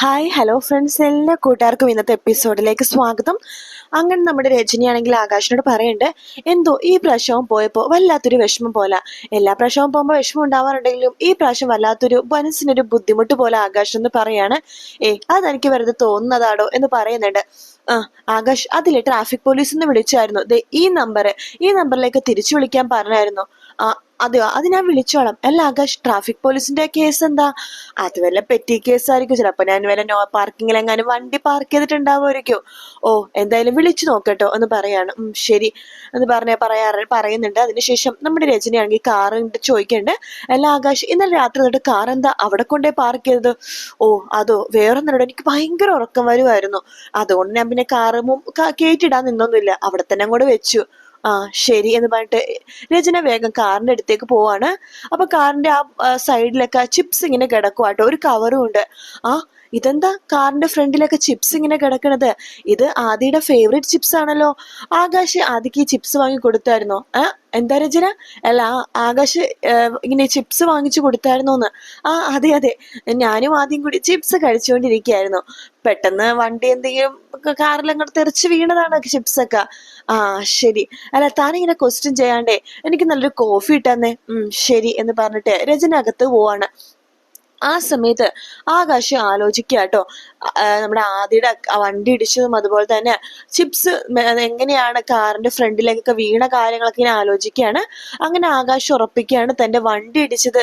Hi hello friends, എല്ലാ കൂട്ടുകാർക്കും ഇന്നത്തെ എപ്പിസോഡിലേക്ക് സ്വാഗതം. അങ്ങനെ നമ്മുടെ രജനിയാണെങ്കിൽ ആകാശിനോട് പറയുന്നുണ്ട്, എന്തോ ഈ പ്രാവശ്യവും പോയപ്പോൾ വല്ലാത്തൊരു വിഷമം പോലെ. എല്ലാ പ്രാവശ്യവും പോകുമ്പോൾ വിഷമം ഉണ്ടാവാറുണ്ടെങ്കിലും ഈ പ്രാവശ്യം വല്ലാത്തൊരു മനസ്സിനൊരു ബുദ്ധിമുട്ട് പോലെ ആകാശ് എന്ന് പറയാണ്. അതെനിക്ക് വെറുതെ തോന്നുന്നതാടോ എന്ന് പറയുന്നുണ്ട്. ആ ആകാശ്, അതിലെ ട്രാഫിക് പോലീസ് എന്ന് വിളിച്ചായിരുന്നു. ഈ നമ്പറിലേക്ക് തിരിച്ചു വിളിക്കാൻ പറഞ്ഞായിരുന്നു. ആ അതെയോ, അത് ഞാൻ വിളിച്ചോളാം. അല്ല ആകാശ്, ട്രാഫിക് പോലീസിന്റെ കേസ് എന്താ? അത് വല്ല പെറ്റി കേസായിരിക്കും. ചിലപ്പോ ഞാൻ വല്ല നോ പാർക്കിങ്ങിൽ എങ്ങാനും വണ്ടി പാർക്ക് ചെയ്തിട്ടുണ്ടാവുമായിരിക്കും. ഓ, എന്തായാലും വിളിച്ചു നോക്കട്ടോ എന്ന് പറയാണ്. ശരി എന്ന് പറയുന്നുണ്ട്. അതിനുശേഷം നമ്മുടെ രചനയാണെങ്കിൽ കാർ ചോദിക്കണ്ട്, അല്ല ആകാശ്, ഇന്നലെ രാത്രി തൊട്ട് കാർ എന്താ അവിടെ കൊണ്ടേ പാർക്ക് ചെയ്തത്? ഓ അതോ, വേറൊന്നിനോട് എനിക്ക് ഭയങ്കര ഉറക്കം വരുമായിരുന്നു. അതുകൊണ്ട് ഞാൻ പിന്നെ കാറ് കേറ്റിടാൻ നിന്നൊന്നുമില്ല, അവിടെ തന്നെ അങ്ങോട്ട് വെച്ചു. ആ ശരി എന്ന് പറഞ്ഞിട്ട് രചന വേഗം കാറിന്റെ അടുത്തേക്ക് പോവാണ്. അപ്പൊ കാറിന്റെ ആ സൈഡിലൊക്കെ ചിപ്സ് ഇങ്ങനെ കിടക്കുവാട്ടോ, ഒരു കവറും ഉണ്ട്. ആ ഇതെന്താ കാറിന്റെ ഫ്രണ്ടിലൊക്കെ ചിപ്സ് ഇങ്ങനെ കിടക്കണത്? ഇത് ആദിയുടെ ഫേവറേറ്റ് ചിപ്സ് ആണല്ലോ. ആകാശ് ആദിക്ക് ഈ ചിപ്സ് വാങ്ങി കൊടുത്തായിരുന്നോ? എന്താ രചന? അല്ല, ആകാശ് ഇങ്ങനെ ചിപ്സ് വാങ്ങിച്ചു കൊടുത്തായിരുന്നോന്ന്? അതെ അതെ, ഞാനും ആദ്യം കൂടി ചിപ്സ് കഴിച്ചുകൊണ്ടിരിക്കുകയായിരുന്നു. പെട്ടെന്ന് വണ്ടി എന്തെങ്കിലും കാറിലങ്ങോട്ട് തെറിച്ച് വീണതാണ് ചിപ്സ് ഒക്കെ. ആ ശരി. അല്ല, താനിങ്ങനെ ക്വസ്റ്റ്യൻ ചെയ്യാണ്ടേ എനിക്ക് നല്ലൊരു കോഫി ഇട്ടന്നേ. ശരി എന്ന് പറഞ്ഞിട്ട് രചന അകത്ത് പോവാണ്. ആ സമയത്ത് ആകാശ് ആലോചിക്കാട്ടോ, നമ്മുടെ ആദിയുടെ വണ്ടി ഇടിച്ചതും അതുപോലെ തന്നെ ചിപ്സ് എങ്ങനെയാണ് കാറിന്റെ ഫ്രണ്ടിലേക്കൊക്കെ വീണ കാര്യങ്ങളൊക്കെ ഇങ്ങനെ ആലോചിക്കുകയാണ്. അങ്ങനെ ആകാശ് ഉറപ്പിക്കുകയാണ് തന്റെ വണ്ടി ഇടിച്ചത്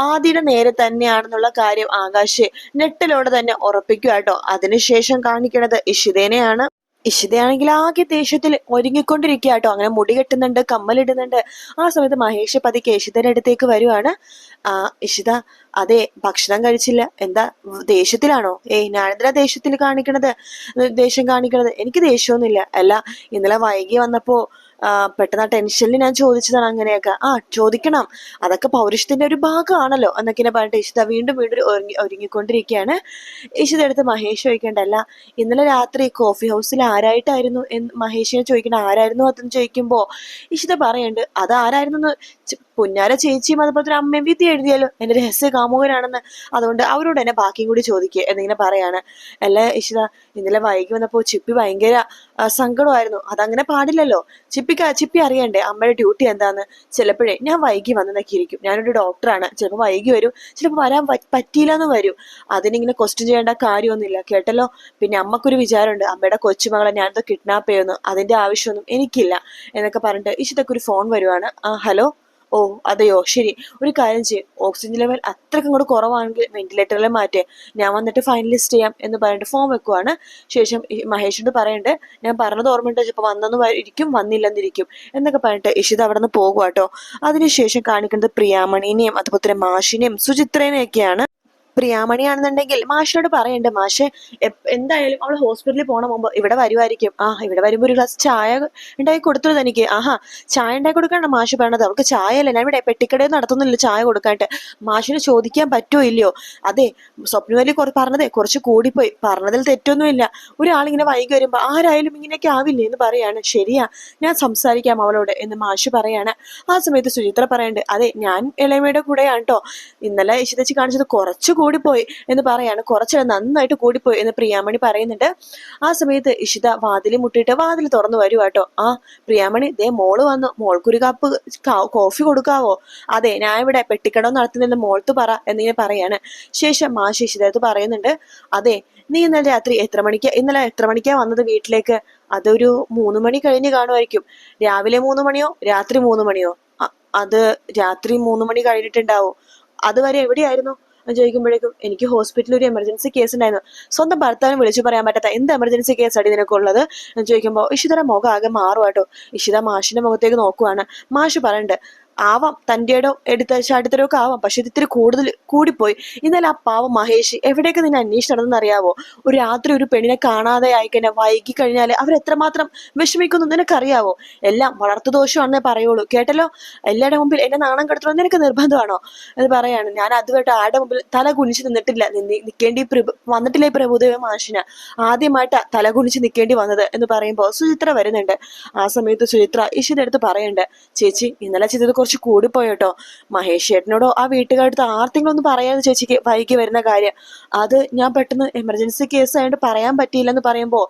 ആദിയുടെ നേരെ തന്നെയാണെന്നുള്ള കാര്യം ആകാശ് ഞെട്ടലോടെ തന്നെ ഉറപ്പിക്കുക കേട്ടോ. അതിനുശേഷം കാണിക്കണത് ഇഷിതേനെയാണ്. ഇഷിതയാണെങ്കിൽ ആകെ ദേഷ്യത്തിൽ ഒരുങ്ങിക്കൊണ്ടിരിക്കുക കേട്ടോ. അങ്ങനെ മുടി കെട്ടുന്നുണ്ട്, കമ്മലിടുന്നുണ്ട്. ആ സമയത്ത് മഹേഷ് പതിക്കെ ഇഷിതയുടെ അടുത്തേക്ക് വരുവാണ്. ഇഷിത, അതെ, ഭക്ഷണം കഴിച്ചില്ല. എന്താ, ദേഷ്യത്തിലാണോ? ഞാനെന്തിനാ ദേഷ്യം കാണിക്കണത്? എനിക്ക് ദേഷ്യമൊന്നുമില്ല. അല്ല, ഇന്നലെ വൈകി വന്നപ്പോ പെട്ടെന്ന് ആ ടെൻഷനിൽ ഞാൻ ചോദിച്ചതാണ് അങ്ങനെയൊക്കെ. ചോദിക്കണം, അതൊക്കെ പൗരുഷത്തിന്റെ ഒരു ഭാഗമാണല്ലോ എന്നൊക്കെ പറഞ്ഞിട്ട് ഇഷിത വീണ്ടും വീണ്ടും ഒരുങ്ങിക്കൊണ്ടിരിക്കുകയാണ്. ഇഷിത എടുത്ത് മഹേഷ് ചോദിക്കണ്ടല്ല, ഇന്നലെ രാത്രി കോഫി ഹൗസിൽ ആരായിട്ടായിരുന്നു എന്ന് മഹേഷിനെ ചോദിക്കണ. ആരായിരുന്നു അതെന്ന് ചോദിക്കുമ്പോ ഇഷിത പറയുന്നുണ്ട്, അത് ആരായിരുന്നു പുന്നാര ചേച്ചിയും അതുപോലെ തന്നെ അമ്മയും വിധി എഴുതിയാലോ എന്റെ രഹസ്യ കാമുകനാണെന്ന്. അതുകൊണ്ട് അവരോട് എന്നെ ബാക്കിയും കൂടി ചോദിക്കുക എന്നിങ്ങനെ പറയാണ്. അല്ല ഇഷിത, ഇന്നലെ വൈകി വന്നപ്പോ ചിപ്പി ഭയങ്കര സങ്കടമായിരുന്നു. അതങ്ങനെ പാടില്ലല്ലോ. ചിപ്പി അറിയണ്ടേ അമ്മയുടെ ഡ്യൂട്ടി എന്താന്ന്? ചിലപ്പോഴേ ഞാൻ വൈകി വന്നതൊക്കെ ഇരിക്കും. ഞാനൊരു ഡോക്ടറാണ്. ചിലപ്പോൾ വൈകി വരും, ചിലപ്പോൾ വരാൻ പറ്റിയില്ലെന്ന് വരും. അതിനിങ്ങനെ ക്വസ്റ്റ്യൻ ചെയ്യേണ്ട കാര്യമൊന്നുമില്ല കേട്ടല്ലോ. പിന്നെ അമ്മക്കൊരു വിചാരമുണ്ട്, അമ്മയുടെ കൊച്ചുമകളെ ഞാനെന്തോ കിഡ്നാപ്പ് ചെയ്യുന്നു, അതിന്റെ ആവശ്യമൊന്നും എനിക്കില്ല എന്നൊക്കെ പറഞ്ഞിട്ട് ഇഷിതക്ക് ഒരു ഫോൺ വരുവാണ്. ഹലോ. ഓ അതെയോ, ശരി. ഒരു കാര്യം ചെയ്യും, ഓക്സിജൻ ലെവൽ അത്രയ്ക്കും കൂടെ കുറവാണെങ്കിൽ വെന്റിലേറ്ററിൽ മാറ്റേ, ഞാൻ വന്നിട്ട് ഫൈനലിസ്റ്റ് ചെയ്യാം എന്ന് പറഞ്ഞിട്ട് ഫോം വെക്കുവാണ്. ശേഷം മഹേഷിനോട് പറയുന്നുണ്ട്, ഞാൻ പറഞ്ഞത് ഓർമ്മയുണ്ട്, ചിലപ്പോൾ വന്നെന്ന് ഇരിക്കും, വന്നില്ലെന്നിരിക്കും എന്നൊക്കെ പറഞ്ഞിട്ട് ഇഷിത അവിടെ നിന്ന് പോകുവാട്ടോ. അതിനുശേഷം കാണിക്കുന്നത് പ്രിയാമണിനെയും അതുപോലെ തന്നെ മാഷിനെയും സുചിത്രേനെയൊക്കെയാണ്. പ്രിയാമണിയാണെന്നുണ്ടെങ്കിൽ മാഷിനോട് പറയണ്ട്, മാഷെ എന്തായാലും അവള് ഹോസ്പിറ്റലിൽ പോണ മുമ്പ് ഇവിടെ വരുമായിരിക്കും. ഇവിടെ വരുമ്പോ ഒരു ഗ്ലാസ് ചായ ഉണ്ടാക്കി കൊടുത്തു തനിക്ക്. ചായ ഉണ്ടാക്കി കൊടുക്കാണ് മാഷ് പറയണത്. അവൾക്ക് ചായ അല്ല, ഞാൻ ഇവിടെ പെട്ടിക്കടയിൽ നടത്തുന്നില്ല ചായ കൊടുക്കാനായിട്ട്. മാഷിന് ചോദിക്കാൻ പറ്റുമോ ഇല്ലയോ? അതെ, സ്വപ്നവലി പറഞ്ഞതേ കുറച്ച് കൂടിപ്പോയി, പറഞ്ഞതിൽ തെറ്റൊന്നുമില്ല. ഒരാളിങ്ങനെ വൈകി വരുമ്പോ ആരായാലും ഇങ്ങനെയൊക്കെ ആവില്ലേ എന്ന് പറയാണ്. ശരിയാ, ഞാൻ സംസാരിക്കാം അവളോട് എന്ന് മാഷ് പറയാണ്. ആ സമയത്ത് സുചിത്ര പറയണ്ട്, അതെ, ഞാൻ ഇളയമയുടെ കൂടെയാണ് കേട്ടോ. ഇന്നലെ ഇഷിതച്ചി കാണിച്ചത് കുറച്ച് കൂടിപ്പോയി എന്ന് പറയാണ്. കുറച്ച് നന്നായിട്ട് കൂടിപ്പോയി എന്ന് പ്രിയാമണി പറയുന്നുണ്ട്. ആ സമയത്ത് ഇഷിത വാതിൽ മുട്ടിയിട്ട് വാതിൽ തുറന്നു വരുവാട്ടോ. പ്രിയാമണി, ദേ മോള് വന്നു, മോൾക്കൊരു കപ്പ് കോഫി കൊടുക്കാവോ? അതെ, ഞാൻ ഇവിടെ പെട്ടിക്കടം നടത്തുന്നില്ല, മോൾത്ത് പറ എന്നിങ്ങനെ പറയാണ്. ശേഷം മാഷ് ഇഷിതത്ത് പറയുന്നുണ്ട്, അതെ, നീ ഇന്നലെ എത്ര മണിക്കാ വന്നത് വീട്ടിലേക്ക്? അതൊരു 3 മണി കഴിഞ്ഞ് കാണുമായിരിക്കും. രാവിലെ 3 മണിയോ രാത്രി 3 മണിയോ? അത് രാത്രി 3 മണി കഴിഞ്ഞിട്ടുണ്ടാവും. അതുവരെ എവിടെയായിരുന്നു ചോദിക്കുമ്പോഴേക്കും, എനിക്ക് ഹോസ്പിറ്റലിൽ ഒരു എമർജൻസി കേസ് ഉണ്ടായിരുന്നു. സ്വന്തം ഭർത്താവിനെ വിളിച്ചു പറയാൻ പറ്റാത്ത എന്ത് എമർജൻസി കേസ് അടി നിനക്കുള്ളത് എന്ന് ചോദിക്കുമ്പോൾ ഇഷിതയുടെ മുഖം ആകെ മാറുവാട്ടോ. ഇഷിത മാഷിന്റെ മുഖത്തേക്ക് നോക്കുവാണ്. മാഷ് പറയണ്ട്, ആവാം, തന്റെയോ ചാടിത്തരോ ഒക്കെ ആവാം, പക്ഷെ ഇത് ഇത്തിരി കൂടിപ്പോയി. ഇന്നലെ ആ പാവം മഹേഷ് എവിടെയൊക്കെ നിന്നെ അന്വേഷിച്ച് നടന്നെന്ന് അറിയാവോ? ഒരു രാത്രി ഒരു പെണ്ണിനെ കാണാതെ ആയിക്കഴിഞ്ഞാൽ വൈകി കഴിഞ്ഞാൽ അവരെത്രമാത്രം വിഷമിക്കുന്നു നിനക്കറിയാവോ? എല്ലാം വളർത്തു ദോഷമാണെന്നേ പറയുള്ളൂ കേട്ടല്ലോ. എല്ലാവരുടെ മുമ്പിൽ എന്നെ നാണം കെടുത്തണം നിനക്ക് നിർബന്ധമാണോ എന്ന് പറയാണ്. ഞാൻ അതുമായിട്ട് ആരുടെ മുമ്പിൽ തല കുനിച്ച് നിന്നിട്ടില്ല, വന്നിട്ടില്ലേ പ്രഭുദേവ മാഷിന് ആദ്യമായിട്ടാ തല കുനിച്ച് നിൽക്കേണ്ടി വന്നത് എന്ന് പറയുമ്പോൾ സുചിത്ര വരുന്നുണ്ട്. ആ സമയത്ത് സുചിത്ര ഇഷിയുടെ അടുത്ത് പറയുന്നുണ്ട്, ചേച്ചി ഇന്നലെ ചെയ്തത് കുറച്ച് കൂടിപ്പോയോട്ടോ. മഹേഷ് ചേട്ടനോടോ ആ വീട്ടുകാരടുത്ത് ആർക്കെങ്കിലും ഒന്ന് പറയാതെ ചേച്ചിക്ക് വൈകി വരുന്ന കാര്യം. അത് ഞാൻ പെട്ടെന്ന് എമർജൻസി കേസ് ആയതുകൊണ്ട് പറയാൻ പറ്റിയില്ലെന്ന് പറയുമ്പോ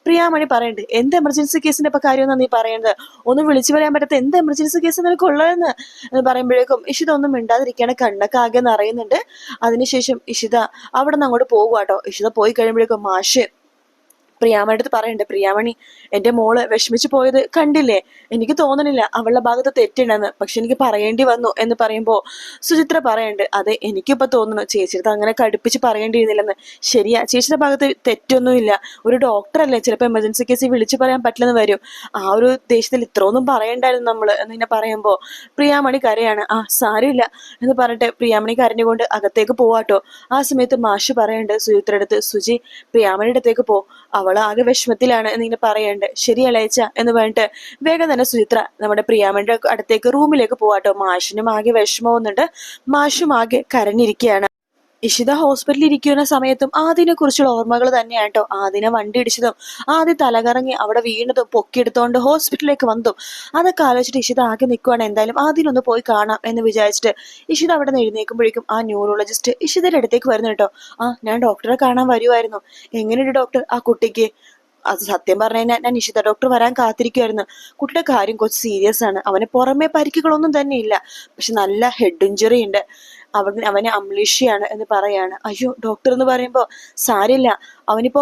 പ്രിയാമണി പറയുന്നുണ്ട്, എന്ത് എമർജൻസി കേസിന്റെ ഇപ്പൊ കാര്യമെന്നാ നീ പറയുന്നത്? ഒന്നും വിളിച്ചു പറയാൻ പറ്റാത്ത എന്ത് എമർജൻസി കേസ് നിനക്ക് ഉള്ളതെന്ന് പറയുമ്പോഴേക്കും ഇഷിത ഒന്നും മിണ്ടാതിരിക്കുകയാണ്. കണ്ണൊക്കെ ആകെ നിറയുന്നുണ്ട്. അതിനുശേഷം ഇഷിത അവിടെ നിന്ന് അങ്ങോട്ട് പോകുവാട്ടോ. ഇഷിത പോയി കഴിയുമ്പോഴേക്കും മാഷ് പ്രിയാമണിയുടെ അടുത്ത് പറയുന്നുണ്ട്, പ്രിയാമണി എന്റെ മോള് വിഷമിച്ചു പോയത് കണ്ടില്ലേ? എനിക്ക് തോന്നണില്ല അവളുടെ ഭാഗത്ത് തെറ്റുണ്ടെന്ന്, പക്ഷെ എനിക്ക് പറയേണ്ടി വന്നു എന്ന് പറയുമ്പോ സുചിത്ര പറയുന്നുണ്ട്, അതെ എനിക്കിപ്പോ തോന്നുന്നു ചേച്ചിയുടെ അങ്ങനെ കടുപ്പിച്ച് പറയേണ്ടിയിരുന്നില്ലെന്ന്. ശരിയാ, ചേച്ചിയുടെ ഭാഗത്ത് തെറ്റൊന്നുമില്ല. ഒരു ഡോക്ടറല്ലേ, ചിലപ്പോൾ എമർജൻസി കേസ് വിളിച്ചു പറയാൻ പറ്റില്ലെന്ന് വരും. ആ ഒരു ദേഷ്യത്തിൽ ഇത്രയൊന്നും പറയണ്ടായിരുന്നു നമ്മള് എന്നിങ്ങനെ പറയുമ്പോ പ്രിയാമണി കരയാണ്. ആ സാരമില്ല എന്ന് പറഞ്ഞിട്ട് പ്രിയാമണി കരഞ്ഞുകൊണ്ട് അകത്തേക്ക് പോവാട്ടോ. ആ സമയത്ത് മാഷ് പറയുന്നുണ്ട് സുചിത്രയുടെ അടുത്ത്, സുചി പ്രിയാമണിയുടെ അടുത്തേക്ക് പോ, അവൾ ആകെ വിഷമത്തിലാണ് എന്നിങ്ങനെ പറയണ്ട്. ശരി അളയച്ച എന്ന് പറഞ്ഞിട്ട് വേഗം തന്നെ സുചിത്ര നമ്മുടെ പ്രിയാമണിയുടെ അടുത്തേക്ക് റൂമിലേക്ക് പോവാട്ടോ. മാഷിനും ആകെ വിഷമവുന്നുണ്ട്. മാഷും ആകെ കരഞ്ഞിരിക്കുകയാണ്. ഇഷിത ഹോസ്പിറ്റലിൽ ഇരിക്കുന്ന സമയത്തും ആദിനെ കുറിച്ചുള്ള ഓർമ്മകൾ തന്നെയാട്ടോ. ആദിനെ വണ്ടി ഇടിച്ചതും ആദ്യം തലകറങ്ങി അവിടെ വീണതും പൊക്കിയെടുത്തോണ്ട് ഹോസ്പിറ്റലിലേക്ക് വന്നതും അതൊക്കെ ആലോചിച്ചിട്ട് ഇഷിത ആകെ നിൽക്കുവാണ്. എന്തായാലും ആദിനൊന്ന് പോയി കാണാം എന്ന് വിചാരിച്ചിട്ട് ഇഷിത അവിടെ നിന്ന് എഴുന്നേൽക്കുമ്പോഴേക്കും ആ ന്യൂറോളജിസ്റ്റ് ഇഷിതയുടെ അടുത്തേക്ക് വരുന്നു കേട്ടോ. ആ ഞാൻ ഡോക്ടറെ കാണാൻ വരുമായിരുന്നു. എങ്ങനെയുണ്ട് ഡോക്ടർ ആ കുട്ടിക്ക്? അത് സത്യം പറഞ്ഞു കഴിഞ്ഞാൽ ഞാൻ ഇഷിത ഡോക്ടർ വരാൻ കാത്തിരിക്കുമായിരുന്നു. കുട്ടിയുടെ കാര്യം കുറച്ച് സീരിയസ് ആണ്. അവന് പുറമെ പരിക്കുകളൊന്നും തന്നെ ഇല്ല, പക്ഷെ നല്ല ഹെഡ് ഇഞ്ചുറി ഉണ്ട്. അവന് അംലീഷിയാണ് എന്ന് പറയാണ്. അയ്യോ ഡോക്ടർ എന്ന് പറയുമ്പോ സാരില്ല, അവനിപ്പോ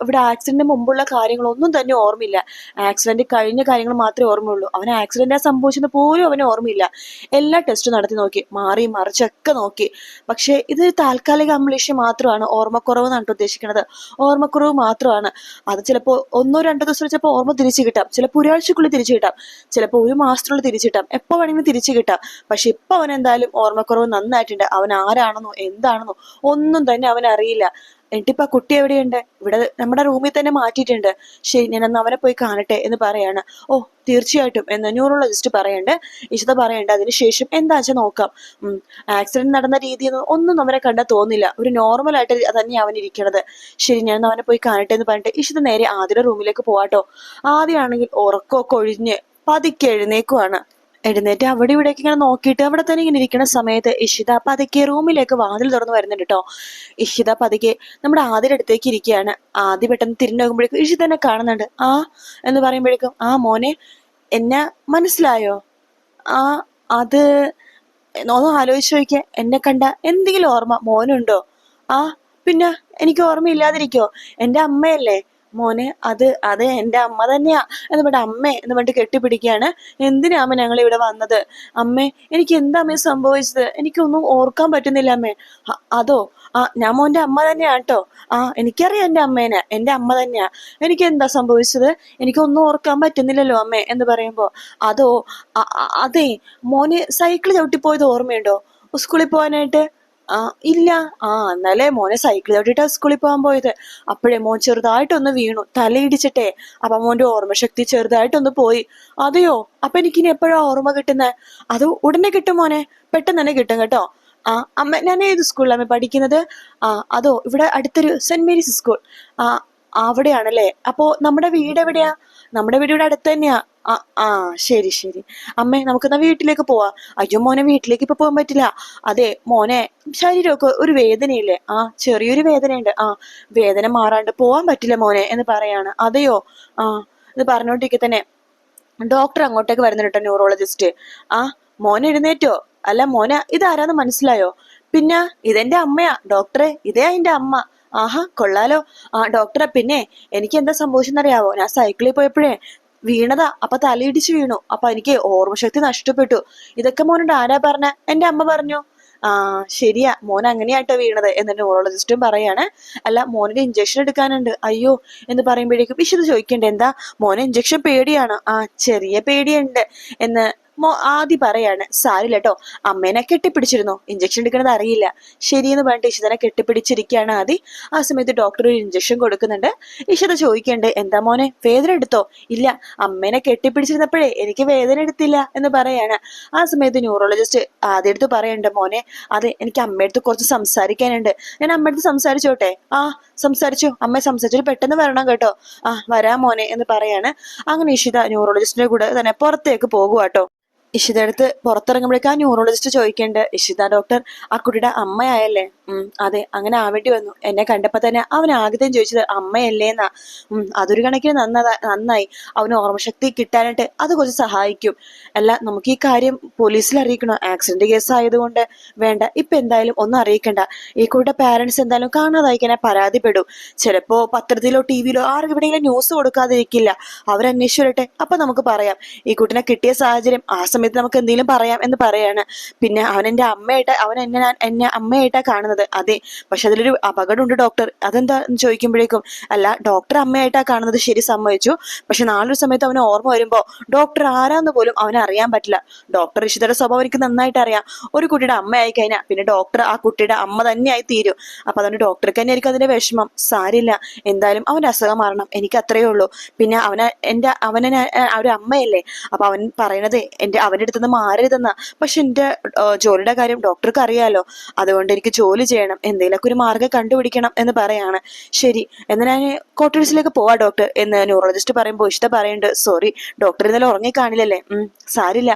ഇവിടെ ആക്സിഡന്റിന് മുമ്പുള്ള കാര്യങ്ങളൊന്നും തന്നെ ഓർമ്മയില്ല. ആക്സിഡന്റ് കഴിഞ്ഞ കാര്യങ്ങൾ മാത്രമേ ഓർമ്മയുള്ളൂ. അവന് ആക്സിഡന്റ് സംഭവിച്ചത് പോലും അവന് ഓർമ്മയില്ല. എല്ലാ ടെസ്റ്റും നടത്തി നോക്കി, മാറി മറിച്ചൊക്കെ നോക്കി. പക്ഷെ ഇത് താൽക്കാലിക അംലീഷ്യ മാത്രമാണ്, ഓർമ്മക്കുറവ് എന്നാണ് ഉദ്ദേശിക്കുന്നത്. ഓർമ്മക്കുറവ് മാത്രമാണ്. അത് ചിലപ്പോൾ 1-2 ദിവസം ചിലപ്പോൾ ഓർമ്മ തിരിച്ചു കിട്ടാം, ചിലപ്പോൾ ഒരാഴ്ചക്കുള്ളിൽ തിരിച്ചു കിട്ടാം, ചിലപ്പോൾ 1 മാസത്തിനുള്ളിൽ തിരിച്ചു കിട്ടാം, എപ്പോ വേണമെങ്കിലും തിരിച്ചു കിട്ടാം. പക്ഷെ ഇപ്പൊ അവൻ എന്തായാലും ഓർമ്മക്കുറവ് നന്നായിട്ടുണ്ട്. അവൻ ആരാണെന്നോ എന്താണെന്നോ ഒന്നും തന്നെ അവൻ അറിയില്ല. എന്നിട്ടിപ്പോ കുട്ടി എവിടെയുണ്ട്? ഇവിടെ നമ്മുടെ റൂമിൽ തന്നെ മാറ്റിയിട്ടുണ്ട്. ശരി, ഞാനന്ന് അവനെ പോയി കാണട്ടെ എന്ന് പറയാണ്. ഓ തീർച്ചയായിട്ടും എന്ന് ന്യൂറോളജിസ്റ്റ് പറയണ്ട്. ഇഷിത പറയണ്ട്. അതിനുശേഷം എന്താ വെച്ചാൽ നോക്കാം. ആക്സിഡന്റ് നടന്ന രീതിയൊന്നും ഒന്നും അവനെ കണ്ടാൽ തോന്നില്ല. ഒരു നോർമൽ ആയിട്ട് തന്നെയാണ് അവൻ ഇരിക്കണത്. ശരി, ഞാൻ അവനെ പോയി കാണട്ടെ എന്ന് പറഞ്ഞിട്ട് ഇഷിത നേരെ ആദ്യയുടെ റൂമിലേക്ക് പോവാട്ടോ. ആദ്യമാണെങ്കിൽ ഉറക്കമൊക്കെ ഒഴിഞ്ഞ് പതുക്കെ എഴുന്നേക്കുവാണ്. എഴുന്നേറ്റ് അവിടെ ഇവിടേക്ക് ഇങ്ങനെ നോക്കിയിട്ട് അവിടെ തന്നെ ഇങ്ങനെ ഇരിക്കുന്ന സമയത്ത് ഇഷിത പതുക്കെ റൂമിലേക്ക് വാതിൽ തുറന്ന് വരുന്നുണ്ട് കേട്ടോ. ഇഷിത പതുക്കെ നമ്മുടെ ആദ്യയുടെ അടുത്തേക്ക് ഇരിക്കുകയാണ്. ആദ്യ പെട്ടെന്ന് തിരിഞ്ഞു നോക്കുമ്പോഴേക്കും ഇഷിത തന്നെ കാണുന്നുണ്ട്. ആ എന്ന് പറയുമ്പോഴേക്കും, ആ മോനെ എന്നെ മനസ്സിലായോ? ആ അത് ഒന്ന് ആലോചിച്ച് നോക്കിയേ, എന്നെ കണ്ട എന്തെങ്കിലും ഓർമ്മ മോനുണ്ടോ? ആ പിന്നെ എനിക്ക് ഓർമ്മയില്ലാതിരിക്കോ? എന്റെ അമ്മയല്ലേ മോനെ? അത് എന്റെ അമ്മ തന്നെയാ എന്ന് പറഞ്ഞിട്ട് അമ്മേ എന്ന് പറഞ്ഞിട്ട് കെട്ടിപ്പിടിക്കുകയാണ്. എന്തിനാ അമ്മ ഞങ്ങൾ ഇവിടെ വന്നത്? അമ്മേ എനിക്ക് എന്താ അമ്മേ സംഭവിച്ചത്? എനിക്കൊന്നും ഓർക്കാൻ പറ്റുന്നില്ല അമ്മേ. അതോ ഞാൻ മോന്റെ അമ്മ തന്നെയാ കേട്ടോ. എനിക്കറിയാം എന്റെ അമ്മേനെ, എന്റെ അമ്മ തന്നെയാ. എനിക്ക് എന്താ സംഭവിച്ചത്? എനിക്കൊന്നും ഓർക്കാൻ പറ്റുന്നില്ലല്ലോ അമ്മേ എന്ന് പറയുമ്പോ, അതോ അതെ മോന് സൈക്കിൾ ചവിട്ടിപ്പോയത് ഓർമ്മയുണ്ടോ സ്കൂളിൽ പോകാനായിട്ട്? ഇല്ല. എന്നാലേ മോനെ സൈക്കിൾ ചവിട്ടിട്ടാ സ്കൂളിൽ പോകാൻ പോയത്. അപ്പോഴേ മോൻ ചെറുതായിട്ടൊന്ന് വീണു, തലയിടിച്ചിട്ടേ. അപ്പൊ മോന്റെ ഓർമ്മശക്തി ചെറുതായിട്ടൊന്ന് പോയി. അതെയോ? അപ്പൊ എനിക്കിനി എപ്പോഴാ ഓർമ്മ കിട്ടുന്നത്? അത് ഉടനെ കിട്ടും മോനെ, പെട്ടെന്ന് തന്നെ കിട്ടും കേട്ടോ. അമ്മ ഞാൻ ഏത് സ്കൂളിലാണ് പഠിക്കുന്നത്? അതോ ഇവിടെ അടുത്തൊരു സെന്റ് മേരീസ് സ്കൂൾ. അവിടെയാണല്ലേ? അപ്പോ നമ്മുടെ വീട് എവിടെയാ? നമ്മുടെ വീട് ഇവിടെ അടുത്ത് തന്നെയാ. ശരി ശരി അമ്മേ, നമുക്കെന്നാ വീട്ടിലേക്ക് പോവാ. അയ്യോ മോനെ, വീട്ടിലേക്ക് ഇപ്പൊ പോകാൻ പറ്റില്ല. അതെ മോനെ, ശരീരമൊക്കെ ഒരു വേദനയില്ലേ? ചെറിയൊരു വേദനയുണ്ട്. വേദന മാറാണ്ട് പോവാൻ പറ്റില്ല മോനെ എന്ന് പറയാണ്. അതെയോ? ഇത് പറഞ്ഞോണ്ടിരിക്കെ തന്നെ ഡോക്ടർ അങ്ങോട്ടേക്ക് വരുന്നുണ്ട് കേട്ടോ, ന്യൂറോളജിസ്റ്റ്. മോനെ എഴുന്നേറ്റോ? അല്ല മോനെ, ഇതാരാന്ന് മനസ്സിലായോ? പിന്നെ ഇതെന്റെ അമ്മയാ ഡോക്ടറെ, ഇതേ എന്റെ അമ്മ. ആഹാ കൊള്ളാലോ. ഡോക്ടറെ, പിന്നെ എനിക്ക് എന്താ സംഭവിച്ചെന്നറിയാവോ? ഞാൻ സൈക്കിളിൽ പോയപ്പോഴേ വീണതാ. അപ്പൊ തലയിടിച്ച് വീണു. അപ്പൊ എനിക്ക് ഓർമ്മശക്തി നഷ്ടപ്പെട്ടു. ഇതൊക്കെ മോനോട് ആരാ പറഞ്ഞ? എന്റെ അമ്മ പറഞ്ഞു. ശരിയാ, മോൻ അങ്ങനെയാട്ടോ വീണത് എന്ന് ന്യൂറോളജിസ്റ്റും പറയാണ്. അല്ല മോനൊരു ഇഞ്ചക്ഷൻ എടുക്കാനുണ്ട്. അയ്യോ എന്ന് പറയുമ്പോഴേക്കും വിശദ ചോദിക്കണ്ടേ, എന്താ മോനെ ഇഞ്ചക്ഷൻ പേടിയാണ്? ചെറിയ പേടിയുണ്ട് എന്ന് ആദ്യം പറയാണ്. സാരില്ല കേട്ടോ, അമ്മേനെ കെട്ടിപ്പിടിച്ചിരുന്നു, ഇഞ്ചക്ഷൻ എടുക്കണത് അറിയില്ല. ശരിയെന്ന് പറഞ്ഞിട്ട് ഇഷിതനെ കെട്ടിപ്പിടിച്ചിരിക്കുകയാണ് ആദി. ആ സമയത്ത് ഡോക്ടർ ഒരു ഇഞ്ചക്ഷൻ കൊടുക്കുന്നുണ്ട്. ഇഷിത ചോദിക്കണ്ട്, എന്താ മോനെ വേദന എടുത്തോ? ഇല്ല, അമ്മേനെ കെട്ടിപ്പിടിച്ചിരുന്നപ്പോഴേ എനിക്ക് വേദന എടുത്തില്ല എന്ന് പറയാണ്. ആ സമയത്ത് ന്യൂറോളജിസ്റ്റ് ആദ്യ അടുത്ത് പറയണ്ട്, മോനെ അതെ എനിക്ക് അമ്മയടുത്ത് കുറച്ച് സംസാരിക്കാനുണ്ട്. ഞാൻ അമ്മയടുത്ത് സംസാരിച്ചോട്ടെ? സംസാരിച്ചു അമ്മ, സംസാരിച്ചിട്ട് പെട്ടെന്ന് വരണം കേട്ടോ. വരാം മോനെ എന്ന് പറയാണ്. അങ്ങനെ ഇഷിത ന്യൂറോളജിസ്റ്റിന്റെ കൂടെ തന്നെ പുറത്തേക്ക് പോകുവാട്ടോ. ഇഷിത അടുത്ത് പുറത്തിറങ്ങുമ്പോഴേക്കും ആ ന്യൂറോളജിസ്റ്റ് ചോദിക്കേണ്ട, ഇഷിത ഡോക്ടർ ആ കുട്ടിയുടെ അമ്മയായല്ലേ? അതെ, അങ്ങനെ ആവേണ്ടി വന്നു. എന്നെ കണ്ടപ്പോ തന്നെ അവൻ ആദ്യം ചോദിച്ചത് അമ്മയല്ലേന്നാ. അതൊരു കണക്കിന് നന്നായി. അവന് ഓർമ്മശക്തി കിട്ടാനായിട്ട് അത് കുറച്ച് സഹായിക്കും. അല്ല, നമുക്ക് ഈ കാര്യം പോലീസിൽ അറിയിക്കണോ? ആക്സിഡന്റ് കേസ് ആയതുകൊണ്ട് വേണ്ട, ഇപ്പൊ എന്തായാലും ഒന്നും അറിയിക്കണ്ട. ഈ കുട്ടിയുടെ പാരന്റ്സ് എന്തായാലും കാണാതായി കഴിഞ്ഞാൽ പരാതിപ്പെടും. ചിലപ്പോ പത്രത്തിലോ ടിവിയിലോ ആരും എവിടെയെങ്കിലും ന്യൂസ് കൊടുക്കാതിരിക്കില്ല. അവരന്വേഷിച്ചു വരട്ടെ, അപ്പൊ നമുക്ക് പറയാം. ഈ കുട്ടിനെ കിട്ടിയ സാഹചര്യം ആ സമയത്ത് നമുക്ക് എന്തെങ്കിലും പറയാം എന്ന് പറയാണ്. പിന്നെ അവൻ എന്റെ അമ്മയായിട്ട് എന്നെ അമ്മയായിട്ടാ കാണുന്നത്. അതെ, പക്ഷെ അതിലൊരു അപകടമുണ്ട് ഡോക്ടർ. അതെന്താ എന്ന് ചോദിക്കുമ്പോഴേക്കും, അല്ല ഡോക്ടർ അമ്മയായിട്ടാ കാണുന്നത്, ശരി സമ്മതിച്ചു. പക്ഷെ നാളൊരു സമയത്ത് അവന് ഓർമ്മ വരുമ്പോ ഡോക്ടർ ആരാന്ന് പോലും അവന് അറിയാൻ പറ്റില്ല. ഡോക്ടർ ഇഷിതയുടെ സ്വഭാവം എനിക്ക് നന്നായിട്ട് അറിയാം. ഒരു കുട്ടിയുടെ അമ്മയായി കഴിഞ്ഞാൽ പിന്നെ ഡോക്ടർ ആ കുട്ടിയുടെ അമ്മ തന്നെയായി തീരും. അപ്പൊ അതുകൊണ്ട് ഡോക്ടർക്ക് തന്നെ ആയിരിക്കും അതിന്റെ വിഷമം. സാരില്ല, എന്തായാലും അവന്റെ അസുഖം മാറണം, എനിക്ക് അത്രയേ ഉള്ളൂ. പിന്നെ അവനെ ഒരു അമ്മയല്ലേ, അപ്പൊ അവൻ പറയണത് അവന്റെ അടുത്തുനിന്ന് മാറരുതെന്നാ. പക്ഷെ എന്റെ ജോലിയുടെ കാര്യം ഡോക്ടർക്ക് അറിയാലോ. അതുകൊണ്ട് എനിക്ക് ജോലി ചെയ്യണം, എന്തെങ്കിലുമൊക്കെ ഒരു മാർഗ്ഗം കണ്ടുപിടിക്കണം എന്ന് പറയാണ്. ശരി, എന്നാൽ ഞാൻ ക്വാർട്ടേഴ്സിലേക്ക് പോവാ ഡോക്ടർ എന്ന് ന്യൂറോളജിസ്റ്റ് പറയുമ്പോൾ ഇഷ്ട പറയുന്നുണ്ട്, സോറി ഡോക്ടർ ഇന്നലെ ഉറങ്ങി കാണില്ലല്ലേ? സാരില്ല,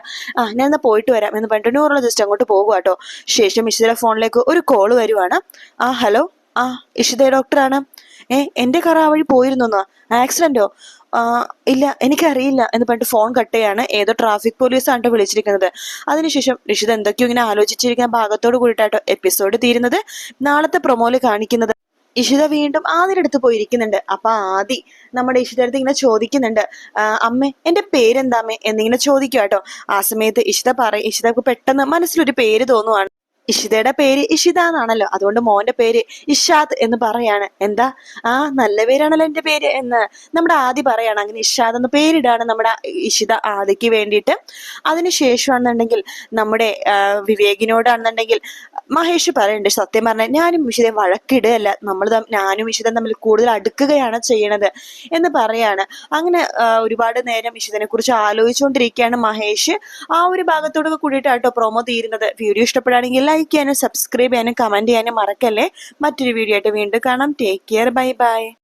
ഞാൻ എന്നാ പോയിട്ട് വരാം എന്ന് പറഞ്ഞിട്ട് ന്യൂറോളജിസ്റ്റ് അങ്ങോട്ട് പോകുക കേട്ടോ. ശേഷം ഇഷിതയുടെ ഫോണിലേക്ക് ഒരു കോള് വരുവാണ്. ഹലോ, ഇഷിത ഡോക്ടറാണ്. എന്റെ കാർ ആ വഴി പോയിരുന്നോ? ആക്സിഡന്റോ? ഇല്ല, എനിക്കറിയില്ല എന്ന് പറഞ്ഞിട്ട് ഫോൺ കട്ട് ചെയ്യാണ്. ഏതോ ട്രാഫിക് പോലീസാണ് വിളിച്ചിരിക്കുന്നത്. അതിനുശേഷം നിഷിത എന്തൊക്കെയോ ഇങ്ങനെ ആലോചിച്ചിരിക്കുന്ന ഭാഗത്തോട് കൂടിയിട്ടാട്ടോ എപ്പിസോഡ് തീരുന്നത്. നാളത്തെ പ്രൊമോയില് കാണിക്കുന്നത് ഇഷിത വീണ്ടും ആദിയുടെ അടുത്ത് പോയിരിക്കുന്നുണ്ട്. അപ്പൊ ആദി നമ്മുടെ ഇഷിത അടുത്ത് ഇങ്ങനെ ചോദിക്കുന്നുണ്ട്, അമ്മേ എന്റെ പേരെന്താമ്മേ എന്നിങ്ങനെ ചോദിക്കുക കേട്ടോ. ആ സമയത്ത് ഇഷിതക്ക് പെട്ടെന്ന് മനസ്സിലൊരു പേര് തോന്നുവാണ്. ഇഷിതയുടെ പേര് ഇഷിത എന്നാണല്ലോ, അതുകൊണ്ട് മോന്റെ പേര് ഇഷാദ് എന്ന് പറയാണ്. എന്താ, നല്ല പേരാണല്ലോ എന്റെ പേര് എന്ന് നമ്മുടെ ആദി പറയാണ്. അങ്ങനെ ഇഷാദ് എന്ന് പേരിടാണ് നമ്മുടെ ഇഷിത ആദിക്ക് വേണ്ടിയിട്ട്. അതിനുശേഷമാണെന്നുണ്ടെങ്കിൽ നമ്മുടെ വിവേകിനോടാണെന്നുണ്ടെങ്കിൽ മഹേഷ് പറയുന്നുണ്ട്, സത്യം പറഞ്ഞാൽ ഞാനും ഇഷിതയും വഴക്കിടുകയല്ല, ഞാനും ഇഷിതയും തമ്മിൽ കൂടുതൽ അടുക്കുകയാണ് ചെയ്യണത് എന്ന് പറയാണ്. അങ്ങനെ ഒരുപാട് നേരം ഇഷിതനെ കുറിച്ച് ആലോചിച്ചുകൊണ്ടിരിക്കുകയാണ് മഹേഷ്. ആ ഒരു ഭാഗത്തോടൊക്കെ കൂടിയിട്ടാട്ടോ പ്രൊമോ തീരുന്നത്. വീഡിയോ ഇഷ്ടപ്പെടുകയാണെങ്കിൽ ലൈക്ക് ചെയ്യാനും സബ്സ്ക്രൈബ് ചെയ്യാനും കമന്റ് ചെയ്യാനും മറക്കല്ലേ. മറ്റൊരു വീഡിയോ ആയിട്ട് വീണ്ടും കാണാം. Take care, bye bye.